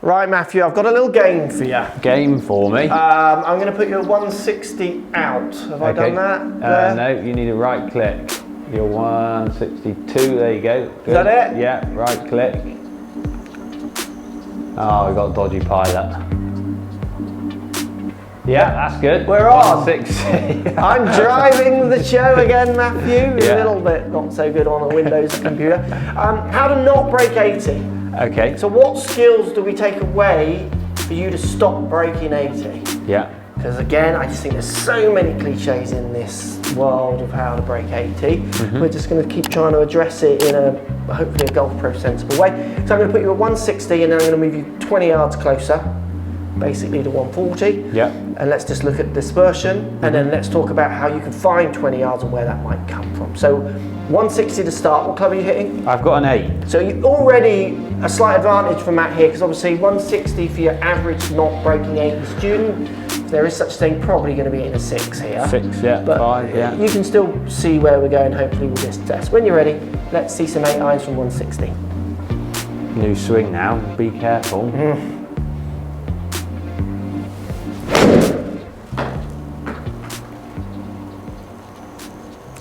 Right, Matthew, I've got a little game for you. Game for me. I'm going to put you at 160 out. Have I done that? No, you need a right click. You're 162, there you go. Good. Is that it? Yeah, right click. Oh, we got a dodgy pilot. Yeah, that's good. We're on. 160. I'm driving the show again, Matthew. Yeah. A little bit not so good on a Windows computer. How to not break 80. Okay. So what skills do we take away for you to stop breaking 80? Yeah. Because again, I just think there's so many cliches in this world of how to break 80. We're just going to keep trying to address it in a hopefully a golf pro sensible way. So I'm going to put you at 160 and then I'm going to move you 20 yards closer, basically to 140. Yeah. And let's just look at dispersion and then let's talk about how you can find 20 yards and where that might come from. So 160 to start. What club are you hitting? I've got an 8. So you already a slight advantage from Matt here because obviously 160 for your average not breaking 80 student. If there is such a thing, probably going to be in a 6 here. 6, yeah, but 5, yeah. You can still see where we're going hopefully with this test. When you're ready, let's see some 8 irons from 160. New swing now, be careful.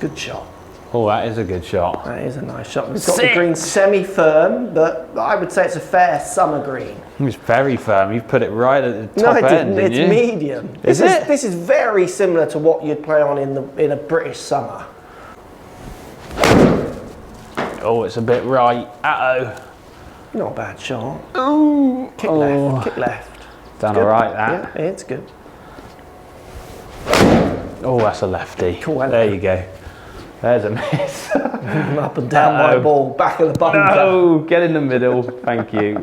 Good shot. Oh, that is a good shot. That is a nice shot. It's got the green semi-firm, but I would say it's a fair summer green. It's very firm. You've put it right at the No, top I end, didn't. didn't It's you? medium. Is it? This is very similar to what you'd play on in a British summer. Oh, it's a bit right. Uh-oh. Not a bad shot. Ooh. Kick left. Kick left. Done all right, that. Yeah, it's good. Oh, that's a lefty. Cool, there you go. There's a miss. Up and down my ball, back of the bunker. No, get in the middle. Thank you.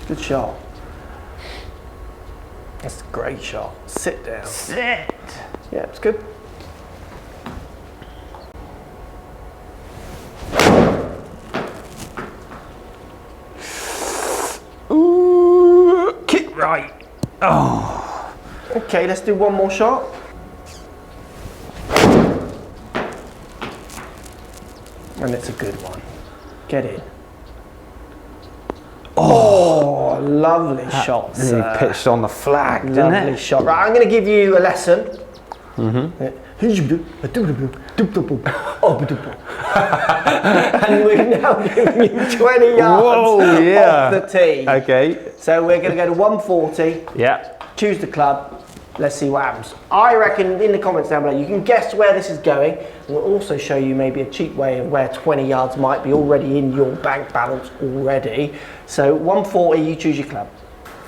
Good shot. That's a great shot. Sit down. Sit. Yeah, it's good. Ooh, kick right. Oh. Okay, let's do one more shot. And it's a good one. Get in. Oh, lovely shot, He sir. pitched on the flag, didn't Lovely it? shot. Right, I'm going to give you a lesson. And we're now giving you 20 yards off the tee. Okay. So we're going to go to 140. Yeah. Choose the club. Let's see what happens. I reckon in the comments down below you can guess where this is going. We'll also show you maybe a cheap way of where 20 yards might be already in your bank balance already. So 140, you choose your club.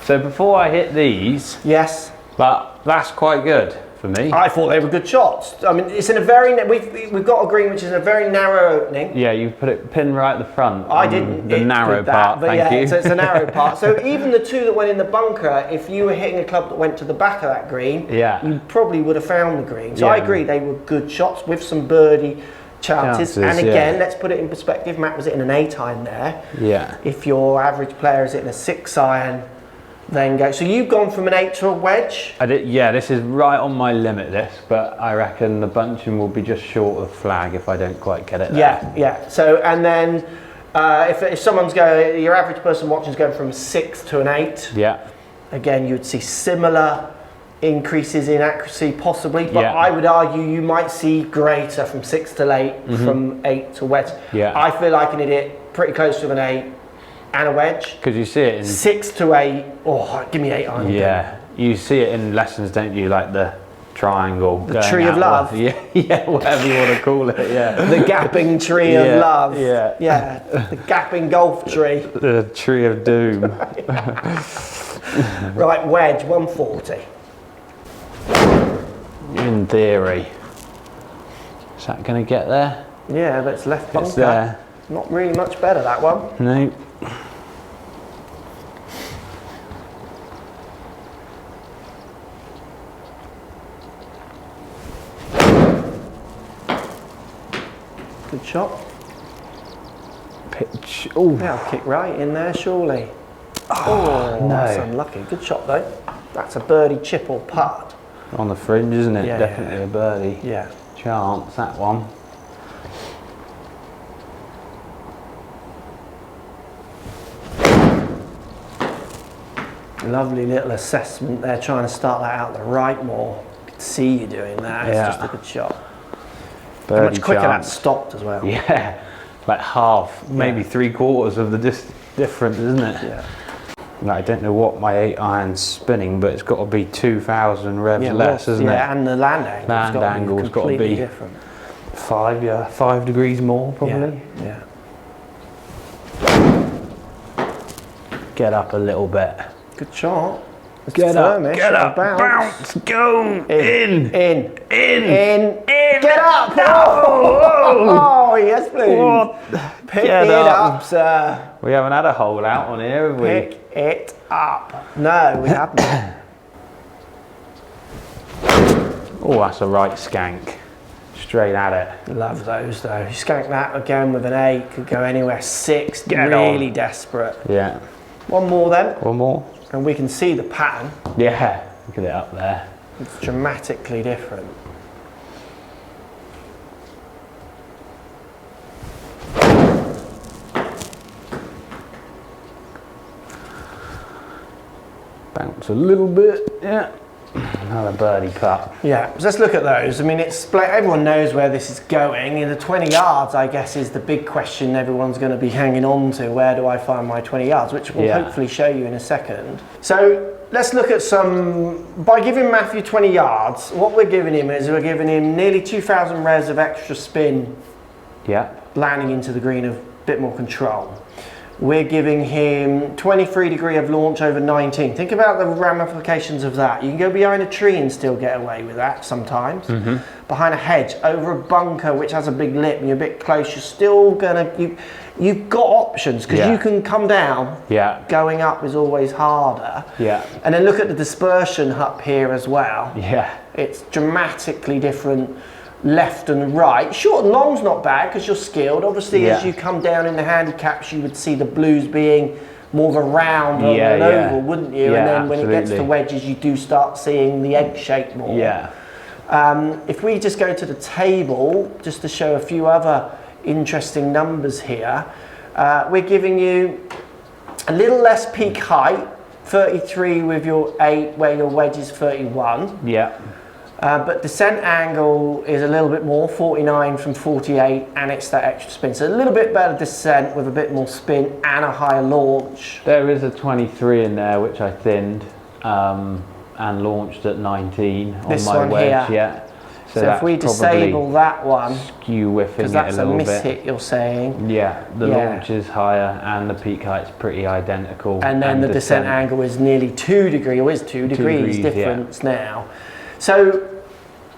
So before I hit these, Yes. but that's quite good for me. I thought they were good shots. I mean, it's in a very we've got a green which is a very narrow opening. Yeah, you put it pin right at the front. I didn't. The narrow part. But Thank you. So it's a narrow part. So even the two that went in the bunker, if you were hitting a club that went to the back of that green, you probably would have found the green. So I agree, they were good shots with some birdie chances. And again, let's put it in perspective. Matt was hitting an 8 iron there. Yeah. If your average player is hitting a 6 iron, then go. So you've gone from an 8 to a wedge? I did, yeah, this is right on my limit, this, but I reckon the bunching will be just short of flag if I don't quite get it there. Yeah, yeah. So, and then if someone's going, your average person watching is going from a 6 to an 8. Yeah. Again, you'd see similar increases in accuracy possibly, but I would argue you might see greater from 6 to 8, from 8 to wedge. Yeah. I feel I can hit it pretty close to an 8 and a wedge. Because you see it in 6 to 8. Oh, give me 8 iron. Yeah, you see it in lessons, don't you? Like the triangle, the tree of love. Yeah, yeah, whatever you want to call it. Yeah, the gapping tree of love. Yeah, yeah, the gapping golf tree. The tree of doom. Right, wedge 140. In theory, is that going to get there? Yeah, but it's left bunker. It's there. Not really much better, that one. No. Good shot. Pitch. Oh, That'll kick right in there, surely. Oh, no. That's unlucky. Good shot, though. That's a birdie chip or putt. On the fringe, isn't it? Yeah, Definitely a birdie. Yeah. Chance, that one. Lovely little assessment there, trying to start that out the right more. You can see you doing that. It's just a good shot. How much quicker that stopped as well. Yeah, like half, maybe 3/4 of the difference, isn't it? Yeah. I don't know what my 8 iron's spinning, but it's got to be 2,000 revs less, isn't it? Yeah, and the land angle. Land angle's got to be different. 5 degrees more, probably. Yeah. Get up a little bit. Good shot. Get up, bounce, go, in. Get up! Oh, yes, please. Pick it up, sir. We haven't had a hole out on here, have we? Pick it up. No, we haven't. Oh, that's a right skank. Straight at it. Love those though. You skank that again with an 8, could go anywhere. 6, Get really on. Desperate. Yeah. One more then. One more. And we can see the pattern. Yeah, look at it up there. It's dramatically different. Bounce a little bit, yeah. Another birdie putt. Yeah, so let's look at those. I mean, it's everyone knows where this is going. In the 20 yards, I guess, is the big question everyone's going to be hanging on to. Where do I find my 20 yards? Which we'll hopefully show you in a second. So let's look at some, by giving Matthew 20 yards, what we're giving him is we're giving him nearly 2,000 revs of extra spin. Yeah. Landing into the green, a bit more control. We're giving him 23 degree of launch over 19. Think about the ramifications of that. You can go behind a tree and still get away with that sometimes. Behind a hedge, over a bunker which has a big lip and you're a bit close, you're still gonna, you've got options because you can come down. Yeah. Going up is always harder. Yeah. And then look at the dispersion up here as well. Yeah. It's dramatically different. Left and right. Short and long's not bad because you're skilled. Obviously, as you come down in the handicaps, you would see the blues being more of a round or an oval, wouldn't you? Yeah, and then when it gets to wedges, you do start seeing the egg shape more. Yeah. If we just go to the table, just to show a few other interesting numbers here, we're giving you a little less peak height, 33 with your 8, where your wedge is 31. Yeah. But descent angle is a little bit more, 49 from 48, and it's that extra spin. So a little bit better descent with a bit more spin and a higher launch. There is a 23 in there, which I thinned and launched at 19 on this my one wedge. Here. Yeah. So if we disable that one, skew whiffing because that's it a little miss bit. hit, you're saying. Yeah, the launch is higher and the peak height's pretty identical. And then the descent angle is nearly 2 degrees, or is 2 degrees difference now. So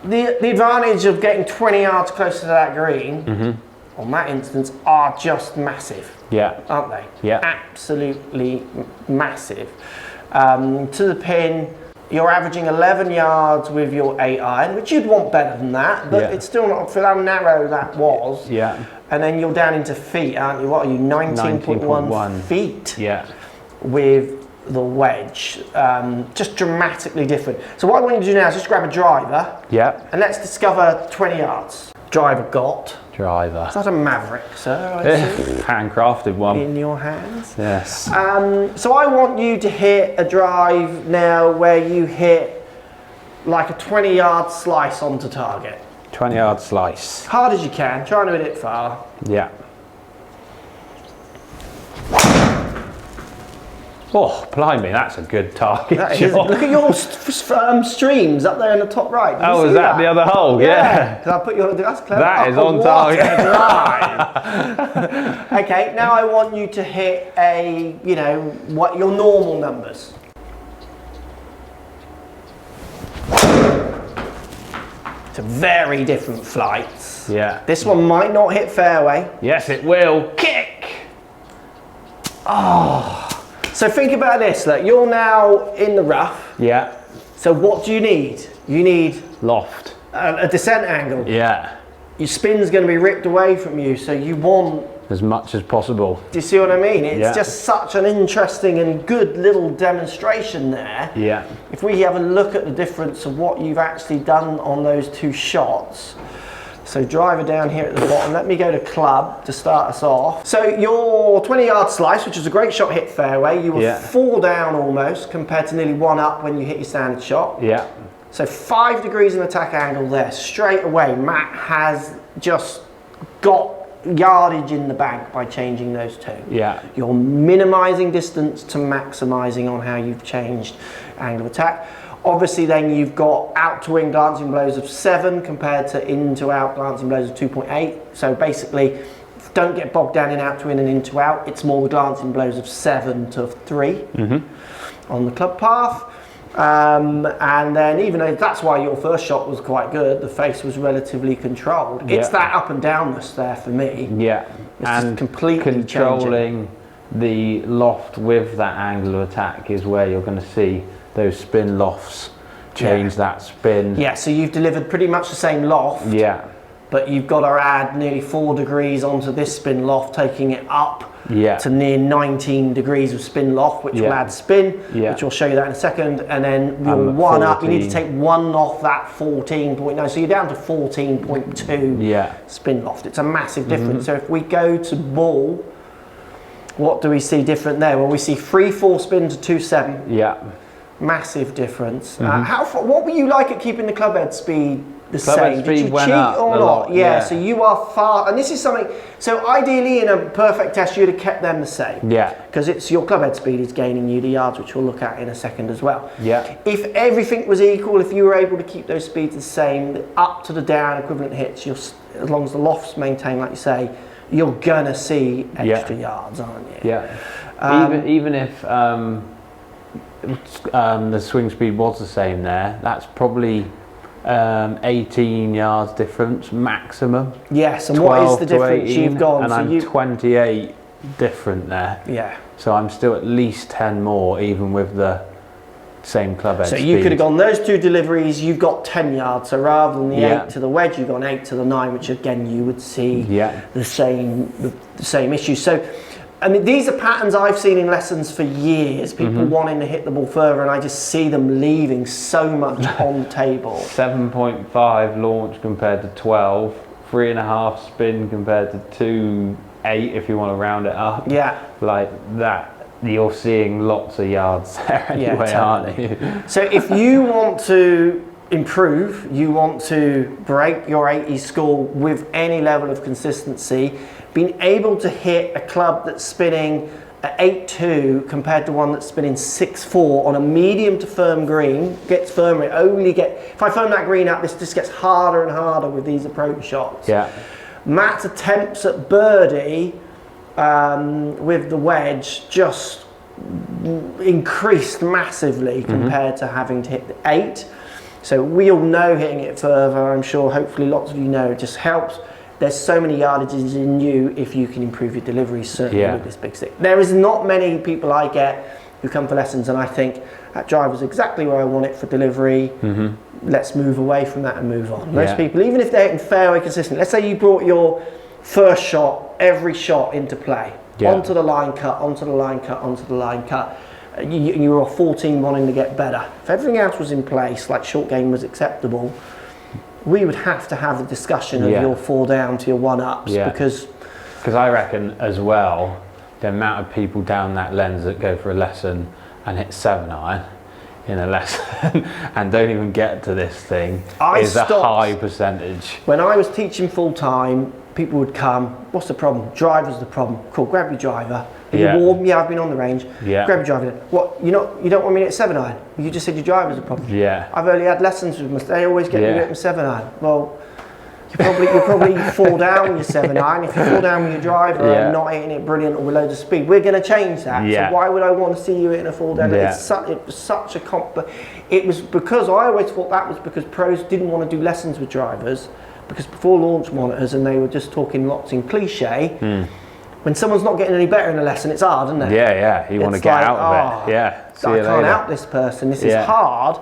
the advantage of getting 20 yards closer to that green, on that instance, are just massive. Yeah. Aren't they? Yeah. Absolutely massive. To the pin, you're averaging 11 yards with your 8 iron, which you'd want better than that, but it's still not for how narrow that was. Yeah. And then you're down into feet, aren't you? What are you, 19.1 feet? Yeah. With the wedge, just dramatically different. So what I want you to do now is just grab a driver. Yeah. And let's discover 20 yards. Driver got. Driver. Is that a Maverick, sir? I see? Handcrafted one. In your hands. Yes. So I want you to hit a drive now where you hit like a 20-yard slice onto target. 20-yard slice. Hard as you can. Try and hit it far. Yeah. Oh, blimey, that's a good target That is, look at your streams up there in the top right. Oh, is that the other hole? Yeah. Because I put your, that's clever. That is on target. Drive. Okay, now I want you to hit a, what your normal numbers. It's a very different flights. Yeah. This one might not hit fairway. Yes, it will. Kick. Oh. So think about this, look, you're now in the rough. Yeah. So what do you need? You need loft. A descent angle. Yeah. Your spin's going to be ripped away from you, so you want as much as possible. Do you see what I mean? It's just such an interesting and good little demonstration there. Yeah. If we have a look at the difference of what you've actually done on those two shots. So driver down here at the bottom. Let me go to club to start us off. So your 20-yard slice, which is a great shot, hit fairway. You were 4 down almost compared to nearly 1 up when you hit your standard shot. Yeah. So 5 degrees in attack angle there. Straight away, Matt has just got yardage in the bank by changing those two. Yeah. You're minimising distance to maximising on how you've changed angle of attack. Obviously then you've got out to in glancing blows of 7 compared to in to out glancing blows of 2.8. So basically, don't get bogged down in out to in and in to out. It's more the glancing blows of 7 to 3 on the club path. And then even though that's why your first shot was quite good, the face was relatively controlled. It's that up and downness there for me. Yeah, it's and just completely controlling the loft with that angle of attack is where you're going to see those spin lofts change that spin. Yeah, so you've delivered pretty much the same loft. Yeah. But you've got to add nearly 4 degrees onto this spin loft, taking it up to near 19 degrees of spin loft, which will add spin, which I'll show you that in a second. And then you're 1 up, you need to take 1 off that 14.9, so you're down to 14.2 spin loft. It's a massive difference. So if we go to ball, what do we see different there? Well, we see 3-4 spin to 2-7. Yeah. Massive difference. What were you like at keeping the club head speed the same? Did you cheat or not? Yeah, so you are far, and this is something, so ideally in a perfect test you'd have kept them the same. Yeah. Because it's your club head speed is gaining you the yards, which we'll look at in a second as well. Yeah. If everything was equal, if you were able to keep those speeds the same, the up to the down equivalent hits, as long as the loft's maintained, like you say, you're gonna see extra yards, aren't you? Yeah. Even if the swing speed was the same there, that's probably 18 yards difference maximum. Yes, and what is the difference you've gone? And I'm 28 different there. Yeah. So I'm still at least 10 more, even with the same club head speed. So you could have gone those 2 deliveries, you've got 10 yards. So rather than the 8 to the wedge, you've gone 8 to the 9, which again you would see the same issue. So I mean, these are patterns I've seen in lessons for years, people wanting to hit the ball further, and I just see them leaving so much on the table. 7.5 launch compared to 12, 3.5 spin compared to 2.8 if you want to round it up. Yeah. Like that, you're seeing lots of yards there anyway, aren't you? So if you want to improve, you want to break your 80 score with any level of consistency, being able to hit a club that's spinning at 8.2 compared to one that's spinning 6.4 on a medium to firm green, gets firmer, if I firm that green up, this just gets harder and harder with these approach shots. Yeah. Matt's attempts at birdie with the wedge just increased massively compared to having to hit the 8. So we all know hitting it further, I'm sure hopefully lots of you know, it just helps. There's so many yardages in you if you can improve your delivery, certainly with this big stick. There is not many people I get who come for lessons and I think that driver's exactly where I want it for delivery. Let's move away from that and move on. Most people, even if they're hitting fairway consistent, let's say you brought your first shot, every shot into play, onto the line cut, onto the line cut, onto the line cut. You were 14 wanting to get better. If everything else was in place, like short game was acceptable, we would have to have a discussion of your 4 down to your 1 ups because I reckon as well the amount of people down that lens that go for a lesson and hit 7-iron in a lesson and don't even get to this thing is a high percentage. When I was teaching full time, people would come, what's the problem? Driver's the problem. Cool, grab your driver. Are you warm? Yeah, I've been on the range. Grab your driver. What, you don't want me to hit 7-iron? You just said your driver's a problem. Yeah. I've only had lessons with them. They always get me to hit 7-iron. Well, you probably fall down with your 7-iron. If you fall down with your driver and not hitting it brilliant or with loads of speed, we're going to change that. So why would I want to see you hitting a fall down? It was such a it was because I always thought that was because pros didn't want to do lessons with drivers, because before launch monitors and they were just talking lots in cliche. When someone's not getting any better in a lesson, it's hard, isn't it? Yeah, you want to get out of it. Yeah, I can't out this person. This is hard.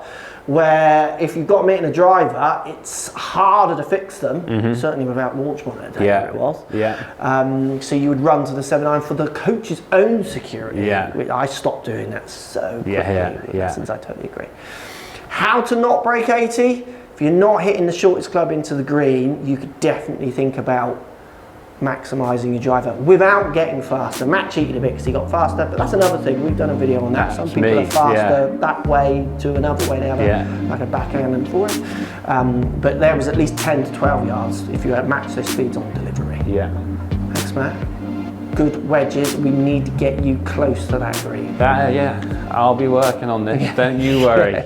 Where if you've got them hitting a driver, it's harder to fix them. Certainly without launch monitor, it was. So you would run to the 7-iron for the coach's own security. I stopped doing that so quickly with lessons. I totally agree. How to not break 80? if you're not hitting the shortest club into the green, you could definitely think about maximising your driver without getting faster. Matt cheated a bit because he got faster, but that's another thing. We've done a video on that. Some people are faster that way to another way. They have like a backhand and forehand. But there was at least 10 to 12 yards if you had matched those speeds on delivery. Yeah. Thanks, Matt. Good wedges. We need to get you close to that green. I'll be working on this. Don't you worry.